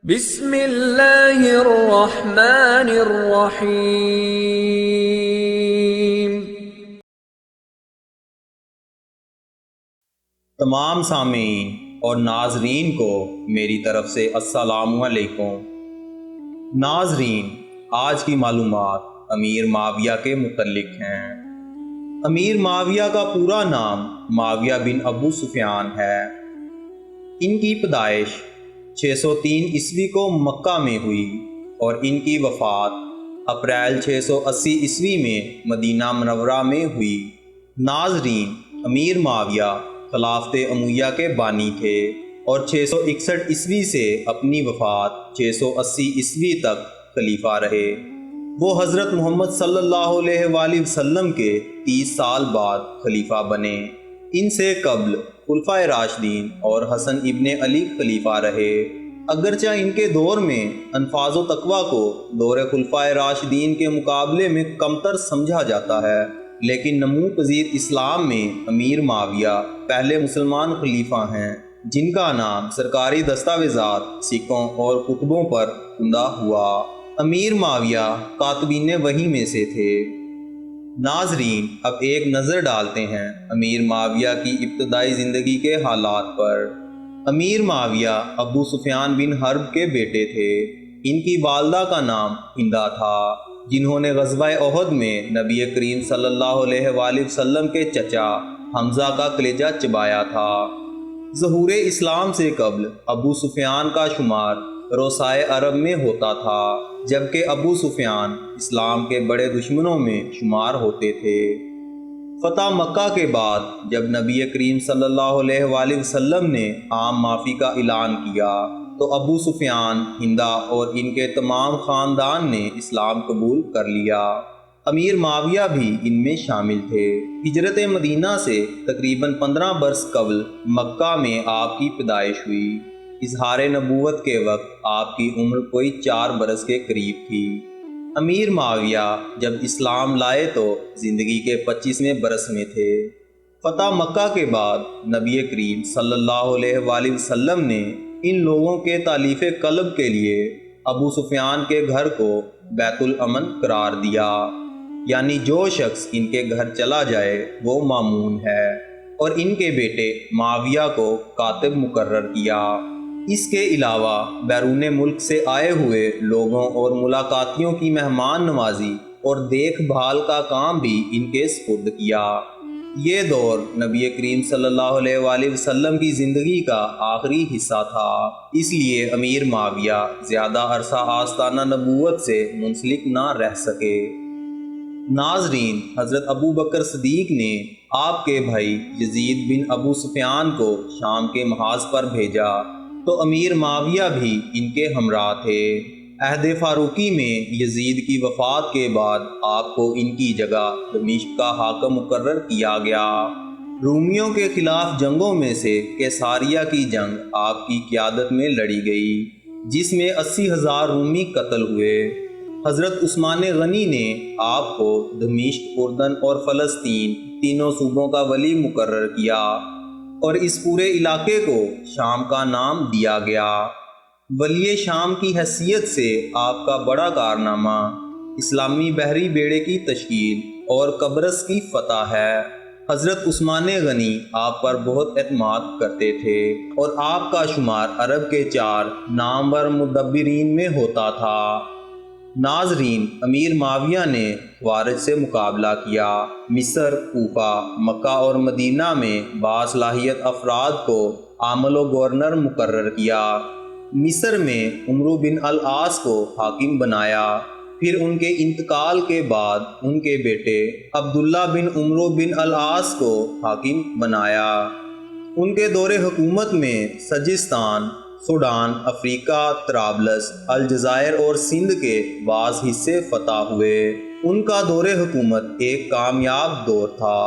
بسم اللہ الرحمن الرحیم۔ تمام سامعین اور ناظرین کو میری طرف سے السلام علیکم۔ ناظرین، آج کی معلومات امیر معاویہ کے متعلق ہیں۔ امیر معاویہ کا پورا نام معاویہ بن ابو سفیان ہے۔ ان کی پیدائش 603 عیسوی کو مکہ میں ہوئی اور ان کی وفات اپریل 680 عیسوی میں مدینہ منورہ میں ہوئی۔ ناظرین، امیر معاویہ خلافت امیہ کے بانی تھے اور 661 عیسوی سے اپنی وفات 680 عیسوی تک خلیفہ رہے۔ وہ حضرت محمد صلی اللہ علیہ وآلہ وسلم کے 30 سال بعد خلیفہ بنے۔ ان سے قبل خلفائے راشدین اور حسن ابن علی خلیفہ رہے۔ اگرچہ ان کے دور میں انفاذ و تقویٰ کو دور خلفائے راشدین کے مقابلے میں کمتر سمجھا جاتا ہے، لیکن نمو پذیر اسلام میں امیر معاویہ پہلے مسلمان خلیفہ ہیں جن کا نام سرکاری دستاویزات، سکوں اور کتبوں پر کندہ ہوا۔ امیر معاویہ کاتبین وحی میں سے تھے۔ ناظرین، اب ایک نظر ڈالتے ہیں امیر معاویہ کی ابتدائی زندگی کے حالات پر۔ امیر معاویہ ابو سفیان بن حرب کے بیٹے تھے۔ ان کی والدہ کا نام ہندہ تھا، جنہوں نے غزوہ احد میں نبی کریم صلی اللہ علیہ وآلہ وسلم کے چچا حمزہ کا کلیجہ چبایا تھا۔ ظہور اسلام سے قبل ابو سفیان کا شمار روسائے عرب میں ہوتا تھا، جبکہ ابو سفیان اسلام کے بڑے دشمنوں میں شمار ہوتے تھے۔ فتح مکہ کے بعد جب نبی کریم صلی اللہ علیہ وآلہ وسلم نے عام معافی کا اعلان کیا تو ابو سفیان، ہندہ اور ان کے تمام خاندان نے اسلام قبول کر لیا۔ امیر معاویہ بھی ان میں شامل تھے۔ ہجرت مدینہ سے تقریباً 15 برس قبل مکہ میں آپ کی پیدائش ہوئی۔ اظہار نبوت کے وقت آپ کی عمر کوئی 4 برس کے قریب تھی۔ امیر معاویہ جب اسلام لائے تو زندگی کے 25ویں برس میں تھے۔ فتح مکہ کے بعد نبی کریم صلی اللہ علیہ وآلہ وسلم نے ان لوگوں کے تالیف قلب کے لیے ابو سفیان کے گھر کو بیت الامن قرار دیا، یعنی جو شخص ان کے گھر چلا جائے وہ مامون ہے، اور ان کے بیٹے معاویہ کو کاتب مقرر کیا۔ اس کے علاوہ بیرون ملک سے آئے ہوئے لوگوں اور ملاقاتیوں کی مہمان نوازی اور دیکھ بھال کا کام بھی ان کے سپرد کیا۔ یہ دور نبی کریم صلی اللہ علیہ وآلہ وسلم کی زندگی کا آخری حصہ تھا، اس لیے امیر معاویہ زیادہ عرصہ آستانہ نبوت سے منسلک نہ رہ سکے۔ ناظرین، حضرت ابو بکر صدیق نے آپ کے بھائی یزید بن ابو سفیان کو شام کے محاذ پر بھیجا تو امیر معاویہ بھی ان کے ہمراہ تھے۔ عہد فاروقی میں یزید کی وفات کے بعد آپ کو ان کی جگہ دمشق کا حاکم مقرر کیا گیا۔ رومیوں کے خلاف جنگوں میں سے کیساریہ کی جنگ آپ کی قیادت میں لڑی گئی، جس میں 80,000 رومی قتل ہوئے۔ حضرت عثمان غنی نے آپ کو دمشق، اردن اور فلسطین تینوں صوبوں کا ولی مقرر کیا اور اس پورے علاقے کو شام کا نام دیا گیا۔ ولی شام کی حیثیت سے آپ کا بڑا کارنامہ اسلامی بحری بیڑے کی تشکیل اور قبرص کی فتح ہے۔ حضرت عثمان غنی آپ پر بہت اعتماد کرتے تھے اور آپ کا شمار عرب کے 4 نامور مدبرین میں ہوتا تھا۔ ناظرین، امیر معاویہ نے خوارج سے مقابلہ کیا۔ مصر، کوفہ، مکہ اور مدینہ میں باصلاحیت افراد کو عامل و گورنر مقرر کیا۔ مصر میں عمرو بن العاص کو حاکم بنایا، پھر ان کے انتقال کے بعد ان کے بیٹے عبداللہ بن عمرو بن العاص کو حاکم بنایا۔ ان کے دور حکومت میں سجستان، سوڈان، افریقہ، طرابلس، الجزائر اور سندھ کے بعض حصے فتح ہوئے۔ ان کا دور حکومت ایک کامیاب دور تھا۔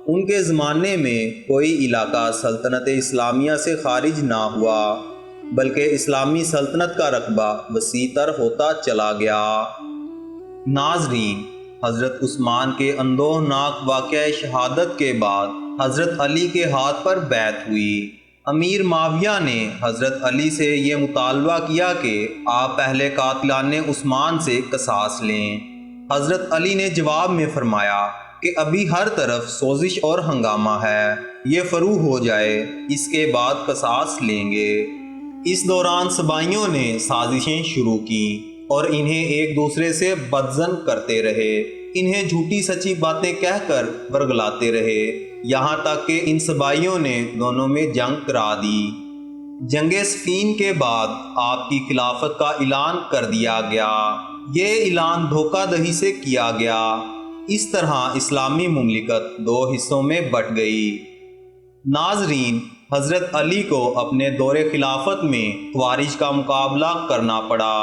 ان کے زمانے میں کوئی علاقہ سلطنت اسلامیہ سے خارج نہ ہوا، بلکہ اسلامی سلطنت کا رقبہ وسیع تر ہوتا چلا گیا۔ ناظرین، حضرت عثمان کے اندوہناک واقعہ شہادت کے بعد حضرت علی کے ہاتھ پر بیعت ہوئی۔ امیر معاویہ نے حضرت علی سے یہ مطالبہ کیا کہ آپ پہلے قاتلان عثمان سے قصاص لیں۔ حضرت علی نے جواب میں فرمایا کہ ابھی ہر طرف سوزش اور ہنگامہ ہے، یہ فروغ ہو جائے، اس کے بعد قصاص لیں گے۔ اس دوران سبائیوں نے سازشیں شروع کی اور انہیں ایک دوسرے سے بدظن کرتے رہے، انہیں جھوٹی سچی باتیں کہہ کر ورگلاتے رہے، یہاں تک کہ ان سبائیوں نے دونوں میں جنگ کرا دی۔ جنگ صفین کے بعد آپ کی خلافت کا اعلان کر دیا گیا۔ یہ اعلان دھوکہ دہی سے کیا گیا۔ اس طرح اسلامی مملکت دو حصوں میں بٹ گئی۔ ناظرین، حضرت علی کو اپنے دور خلافت میں خوارج کا مقابلہ کرنا پڑا۔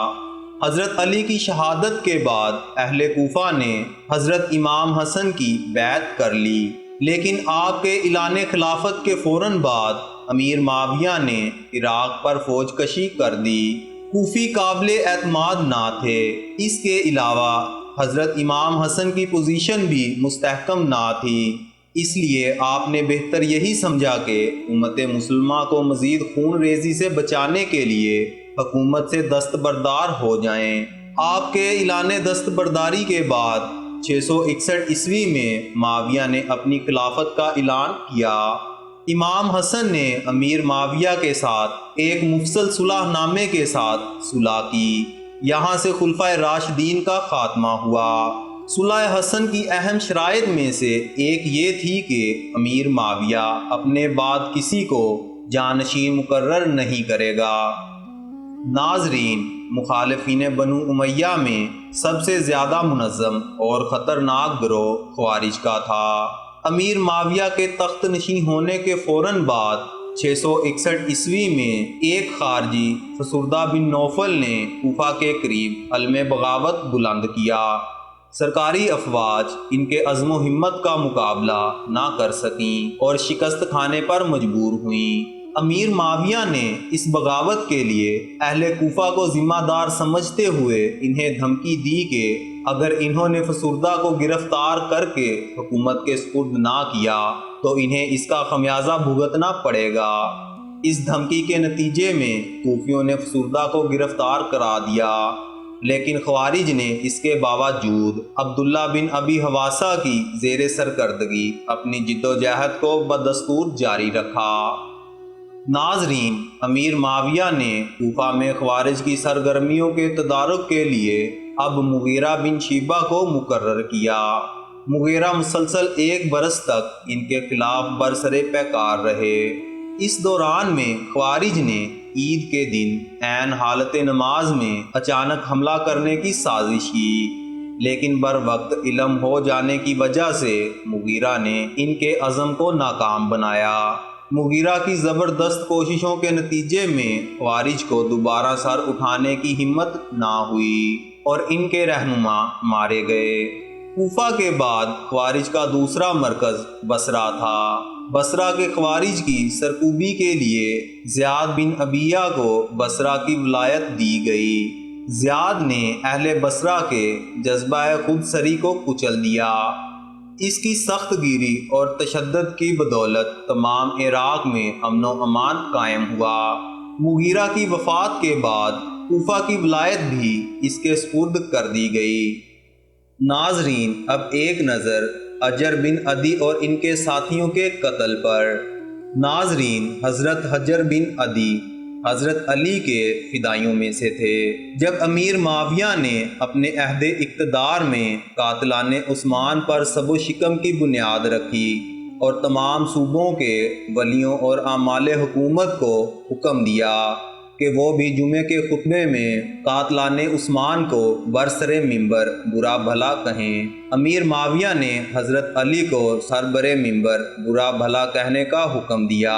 حضرت علی کی شہادت کے بعد اہل کوفہ نے حضرت امام حسن کی بیعت کر لی، لیکن آپ کے اعلان خلافت کے فوراً بعد امیر معاویہ نے عراق پر فوج کشی کر دی۔ کوفی قابل اعتماد نہ تھے، اس کے علاوہ حضرت امام حسن کی پوزیشن بھی مستحکم نہ تھی، اس لیے آپ نے بہتر یہی سمجھا کہ امت مسلمہ کو مزید خون ریزی سے بچانے کے لیے حکومت سے دستبردار ہو جائیں۔ آپ کے اعلان دستبرداری کے بعد 661 عیسوی میں معاویہ نے اپنی خلافت کا اعلان کیا۔ امام حسن نے امیر معاویہ کے ساتھ ایک مفصل صلح نامے کے ساتھ صلح کی، یہاں سے خلفائے راشدین کا خاتمہ ہوا۔ صلح حسن کی اہم شرائط میں سے ایک یہ تھی کہ امیر معاویہ اپنے بعد کسی کو جانشین مقرر نہیں کرے گا۔ ناظرین، مخالفین بنو امیہ میں سب سے زیادہ منظم اور خطرناک گروہ خوارج کا تھا۔ امیر معاویہ کے تخت نشین ہونے کے فوراً بعد 661 عیسوی میں ایک خارجی فسردہ بن نوفل نے کوفہ کے قریب علم بغاوت بلند کیا۔ سرکاری افواج ان کے عزم و ہمت کا مقابلہ نہ کر سکیں اور شکست کھانے پر مجبور ہوئیں۔ امیر معاویہ نے اس بغاوت کے لیے اہل کوفہ کو ذمہ دار سمجھتے ہوئے انہیں دھمکی دی کہ اگر انہوں نے فسردہ کو گرفتار کر کے حکومت کے سپرد نہ کیا تو انہیں اس کا خمیازہ بھگتنا پڑے گا۔ اس دھمکی کے نتیجے میں کوفیوں نے فسردہ کو گرفتار کرا دیا، لیکن خوارج نے اس کے باوجود عبداللہ بن ابی حواسہ کی زیر سرکردگی اپنی جد و جہد کو بدستور جاری رکھا۔ ناظرین، امیر معاویہ نے کوفہ میں خوارج کی سرگرمیوں کے تدارک کے لیے اب مغیرہ بن شیبہ کو مقرر کیا۔ مغیرہ مسلسل 1 برس تک ان کے خلاف برسر پیکار رہے۔ اس دوران میں خوارج نے عید کے دن عین حالت نماز میں اچانک حملہ کرنے کی سازش کی، لیکن بر وقت علم ہو جانے کی وجہ سے مغیرہ نے ان کے عزم کو ناکام بنایا۔ مغیرہ کی زبردست کوششوں کے نتیجے میں خوارج کو دوبارہ سر اٹھانے کی ہمت نہ ہوئی اور ان کے رہنما مارے گئے۔ کوفہ کے بعد خوارج کا دوسرا مرکز بصرہ تھا۔ بصرہ کے خوارج کی سرکوبی کے لیے زیاد بن ابیہ کو بصرہ کی ولایت دی گئی۔ زیاد نے اہل بصرہ کے جذبہ خود سری کو کچل دیا۔ اس کی سخت گیری اور تشدد کی بدولت تمام عراق میں امن و امان قائم ہوا۔ مغیرہ کی وفات کے بعد کوفہ کی ولایت بھی اس کے سپرد کر دی گئی۔ ناظرین، اب ایک نظر حجر بن عدی اور ان کے ساتھیوں کے قتل پر۔ ناظرین، حضرت حجر بن عدی حضرت علی کے فدائیوں میں سے تھے۔ جب امیر معاویہ نے اپنے عہد اقتدار میں قاتلان عثمان پر سب و شکم کی بنیاد رکھی اور تمام صوبوں کے ولیوں اور اعمال حکومت کو حکم دیا کہ وہ بھی جمعے کے خطبے میں قاتلان عثمان کو برسر منبر برا بھلا کہیں، امیر معاویہ نے حضرت علی کو سربر منبر برا بھلا کہنے کا حکم دیا۔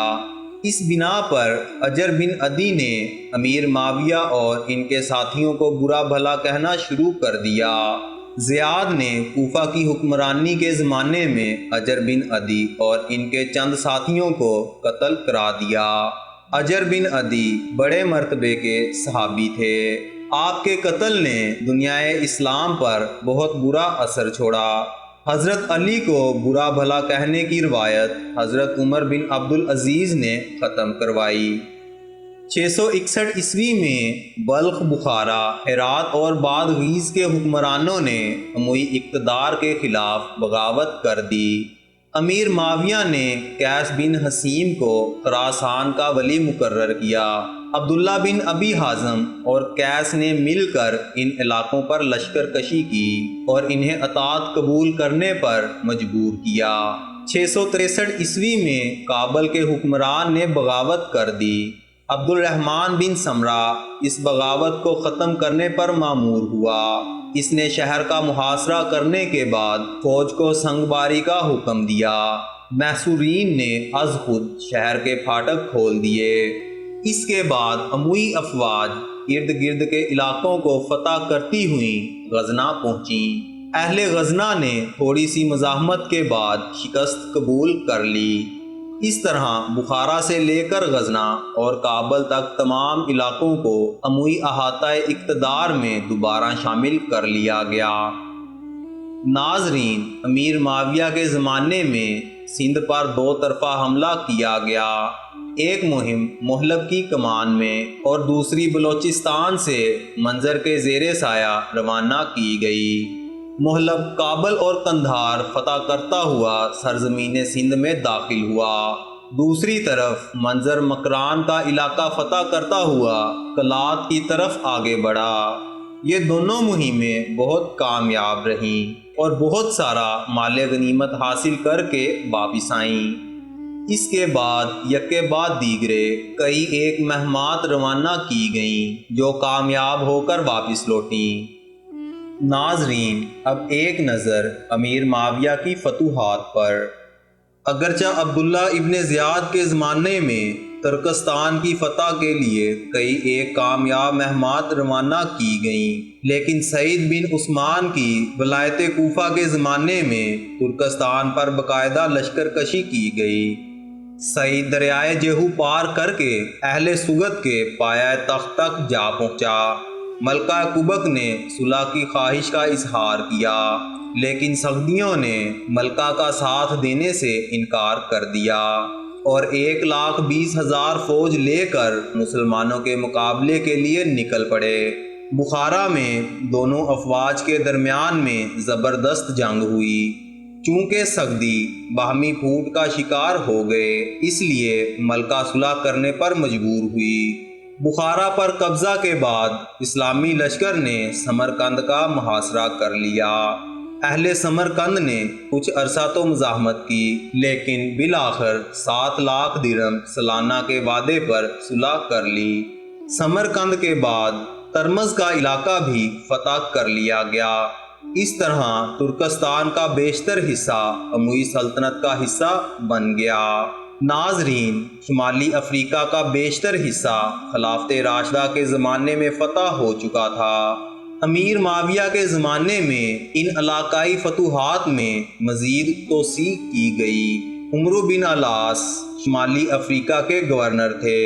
اس بنا پر حجر بن عدی نے امیر معاویہ اور ان کے ساتھیوں کو برا بھلا کہنا شروع کر دیا۔ زیاد نے کوفہ کی حکمرانی کے زمانے میں حجر بن عدی اور ان کے چند ساتھیوں کو قتل کرا دیا۔ حجر بن عدی بڑے مرتبے کے صحابی تھے۔ آپ کے قتل نے دنیا اسلام پر بہت برا اثر چھوڑا۔ حضرت علی کو برا بھلا کہنے کی روایت حضرت عمر بن عبدالعزیز نے ختم کروائی۔ 661 عیسوی میں بلخ، بخارا، ہرات اور بادغیس کے حکمرانوں نے اموی اقتدار کے خلاف بغاوت کر دی۔ امیر معاویہ نے قیس بن حسیم کو خراسان کا ولی مقرر کیا۔ عبداللہ بن ابی حازم اور قیس نے مل کر ان علاقوں پر لشکر کشی کی اور انہیں اطاعت قبول کرنے پر مجبور کیا۔ 663 عیسوی میں کابل کے حکمران نے بغاوت کر دی۔ عبد الرحمن بن سمرہ اس بغاوت کو ختم کرنے پر مامور ہوا۔ اس نے شہر کا محاصرہ کرنے کے بعد فوج کو سنگ باری کا حکم دیا۔ محصورین نے از خود شہر کے پھاٹک کھول دیے۔ اس کے بعد اموی افواج ارد گرد کے علاقوں کو فتح کرتی ہوئیں غزنہ پہنچیں۔ اہل غزنہ نے تھوڑی سی مزاحمت کے بعد شکست قبول کر لی۔ اس طرح بخارا سے لے کر غزنہ اور کابل تک تمام علاقوں کو اموی احاطہ اقتدار میں دوبارہ شامل کر لیا گیا۔ ناظرین، امیر معاویہ کے زمانے میں سندھ پر دو طرفہ حملہ کیا گیا۔ ایک مہم محلب کی کمان میں اور دوسری بلوچستان سے منظر کے زیر سایہ روانہ کی گئی۔ محلب کابل اور قندھار فتح کرتا ہوا سرزمین سندھ میں داخل ہوا۔ دوسری طرف منظر مکران کا علاقہ فتح کرتا ہوا کلات کی طرف آگے بڑھا۔ یہ دونوں مہمیں بہت کامیاب رہیں اور بہت سارا مال غنیمت حاصل کر کے واپس آئیں۔ اس کے بعد یکے بعد دیگرے کئی ایک مہمات روانہ کی گئیں جو کامیاب ہو کر واپس لوٹیں۔ ناظرین، اب ایک نظر امیر معاویہ کی فتوحات پر۔ اگرچہ عبداللہ ابن زیاد کے زمانے میں ترکستان کی فتح کے لیے کئی ایک کامیاب مہمات روانہ کی گئیں، لیکن سعید بن عثمان کی ولایت کوفہ کے زمانے میں ترکستان پر باقاعدہ لشکر کشی کی گئی۔ سعید دریائے جہو پار کر کے اہل سگت کے پایہ تخت تک جا پہنچا۔ ملکہ کبک نے صلح کی خواہش کا اظہار کیا، لیکن سغدیوں نے ملکہ کا ساتھ دینے سے انکار کر دیا اور 1,20,000 فوج لے کر مسلمانوں کے مقابلے کے لیے نکل پڑے۔ بخارا میں دونوں افواج کے درمیان میں زبردست جنگ ہوئی۔ چونکہ سغدی باہمی پھوٹ کا شکار ہو گئے، اس لیے ملکہ صلح کرنے پر مجبور ہوئی۔ بخارا پر قبضہ کے بعد اسلامی لشکر نے سمرقند کا محاصرہ کر لیا۔ اہل سمرقند نے کچھ عرصہ تو مزاحمت کی، لیکن بالآخر 7 لاکھ درہم سالانہ کے وعدے پر صلح کر لی۔ سمرقند کے بعد ترمز کا علاقہ بھی فتح کر لیا گیا۔ اس طرح ترکستان کا بیشتر حصہ اموی سلطنت کا حصہ بن گیا۔ ناظرین، شمالی افریقہ کا بیشتر حصہ خلافت راشدہ کے زمانے میں فتح ہو چکا تھا۔ امیر معاویہ کے زمانے میں ان علاقائی فتوحات میں مزید توسیع کی گئی۔ عمرو بن الاس شمالی افریقہ کے گورنر تھے۔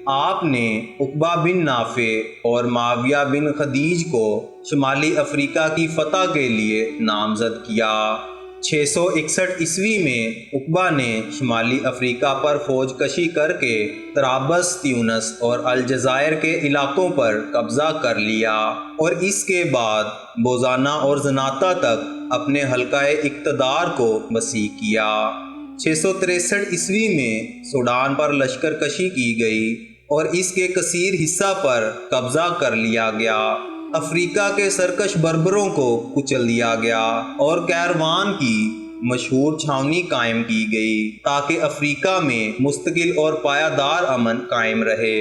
آپ نے عقبہ بن نافع اور معاویہ بن خدیج کو شمالی افریقہ کی فتح کے لیے نامزد کیا۔ 661 عیسوی میں عقبہ نے شمالی افریقہ پر فوج کشی کر کے طرابلس، تیونس اور الجزائر کے علاقوں پر قبضہ کر لیا اور اس کے بعد بوزانا اور زناتا تک اپنے حلقہ اقتدار کو وسیع کیا۔ 663 عیسوی میں سوڈان پر لشکر کشی کی گئی اور اس کے کثیر حصہ پر قبضہ کر لیا گیا۔ افریقہ کے سرکش بربروں کو کچل دیا گیا اور کیروان کی مشہور چھاؤنی قائم کی گئی تاکہ افریقہ میں مستقل اور پائیدار امن قائم رہے۔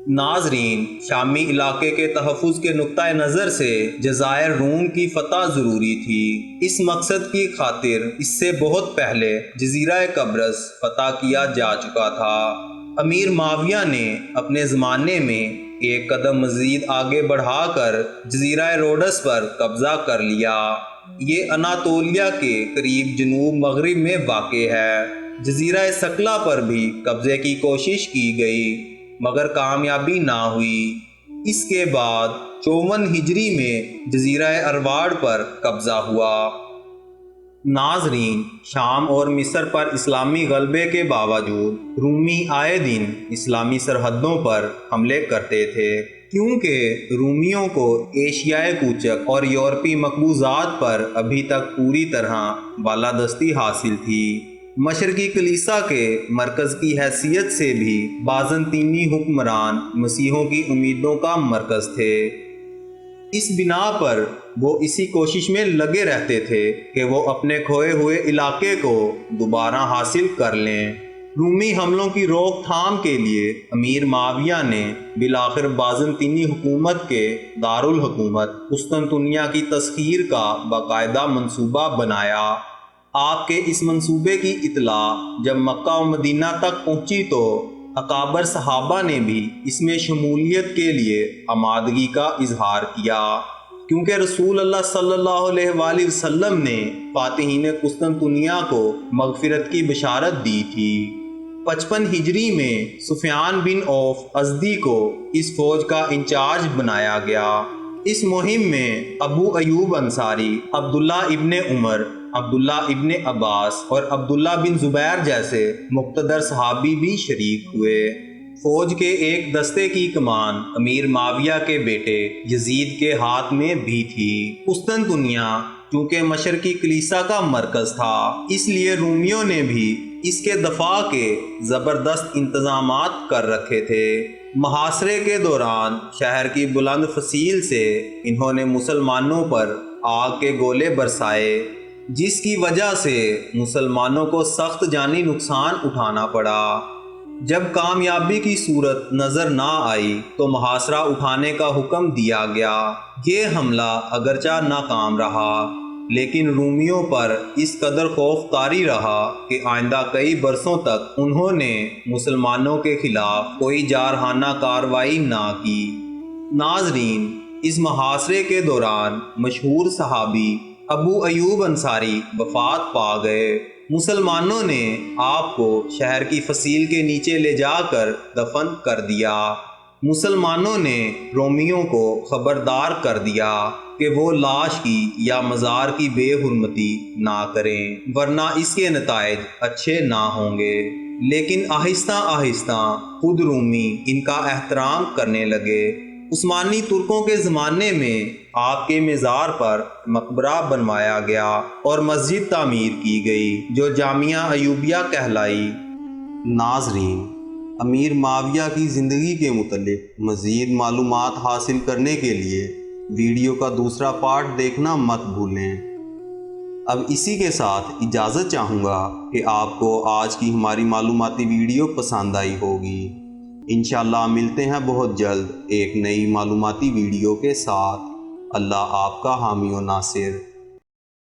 ناظرین، شامی علاقے کے تحفظ کے نقطہ نظر سے جزائر روم کی فتح ضروری تھی۔ اس مقصد کی خاطر اس سے بہت پہلے جزیرہ قبرص فتح کیا جا چکا تھا۔ امیر معاویہ نے اپنے زمانے میں ایک قدم مزید آگے بڑھا کر جزیرہ روڈس پر قبضہ کر لیا۔ یہ اناطولیہ کے قریب جنوب مغرب میں واقع ہے۔ جزیرہ سکلا پر بھی قبضے کی کوشش کی گئی مگر کامیابی نہ ہوئی۔ اس کے بعد 54 ہجری میں جزیرہ ارواڑ پر قبضہ ہوا۔ ناظرین، شام اور مصر پر اسلامی غلبے کے باوجود رومی آئے دن اسلامی سرحدوں پر حملے کرتے تھے، کیونکہ رومیوں کو ایشیائی کوچک اور یورپی مقبوضات پر ابھی تک پوری طرح بالادستی حاصل تھی۔ مشرقی کلیسا کے مرکز کی حیثیت سے بھی بازنطینی حکمران مسیحوں کی امیدوں کا مرکز تھے۔ اس بنا پر وہ اسی کوشش میں لگے رہتے تھے کہ وہ اپنے کھوئے ہوئے علاقے کو دوبارہ حاصل کر لیں۔ رومی حملوں کی روک تھام کے لیے امیر معاویہ نے بالآخر بازنطینی حکومت کے دارالحکومت قسطنطنیہ کی تسخیر کا باقاعدہ منصوبہ بنایا۔ آپ کے اس منصوبے کی اطلاع جب مکہ و مدینہ تک پہنچی تو اکابر صحابہ نے بھی اس میں شمولیت کے لیے آمادگی کا اظہار کیا، کیونکہ رسول اللہ صلی اللہ علیہ وآلہ وسلم نے فاتحین قسطنطنیہ کو مغفرت کی بشارت دی تھی۔ 55 ہجری میں سفیان بن عوف ازدی کو اس فوج کا انچارج بنایا گیا۔ اس مہم میں ابو ایوب انصاری، عبداللہ ابن عمر، عبداللہ ابن عباس اور عبداللہ بن زبیر جیسے مقتدر صحابی بھی شریک ہوئے۔ فوج کے ایک دستے کی کمان امیر معاویہ کے بیٹے یزید کے ہاتھ میں بھی تھی۔ قسطنطنیہ چونکہ مشرقی کلیسا کا مرکز تھا، اس لیے رومیوں نے بھی اس کے دفاع کے زبردست انتظامات کر رکھے تھے۔ محاصرے کے دوران شہر کی بلند فصیل سے انہوں نے مسلمانوں پر آگ کے گولے برسائے، جس کی وجہ سے مسلمانوں کو سخت جانی نقصان اٹھانا پڑا۔ جب کامیابی کی صورت نظر نہ آئی تو محاصرہ اٹھانے کا حکم دیا گیا۔ یہ حملہ اگرچہ ناکام رہا، لیکن رومیوں پر اس قدر خوف طاری رہا کہ آئندہ کئی برسوں تک انہوں نے مسلمانوں کے خلاف کوئی جارحانہ کارروائی نہ کی۔ ناظرین، اس محاصرے کے دوران مشہور صحابی ابو ایوب انصاری وفات پا گئے۔ مسلمانوں نے آپ کو شہر کی فصیل کے نیچے لے جا کر دفن کر دیا۔ مسلمانوں نے رومیوں کو خبردار کر دیا کہ وہ لاش کی یا مزار کی بے حرمتی نہ کریں، ورنہ اس کے نتائج اچھے نہ ہوں گے۔ لیکن آہستہ آہستہ خود رومی ان کا احترام کرنے لگے۔ عثمانی ترکوں کے زمانے میں آپ کے مزار پر مقبرہ بنوایا گیا اور مسجد تعمیر کی گئی جو جامعہ ایوبیہ کہلائی۔ ناظرین، امیر معاویہ کی زندگی کے متعلق مزید معلومات حاصل کرنے کے لیے ویڈیو کا دوسرا پارٹ دیکھنا مت بھولیں۔ اب اسی کے ساتھ اجازت چاہوں گا کہ آپ کو آج کی ہماری معلوماتی ویڈیو پسند آئی ہوگی۔ انشاءاللہ ملتے ہیں بہت جلد ایک نئی معلوماتی ویڈیو کے ساتھ۔ اللہ آپ کا حامی و ناصر۔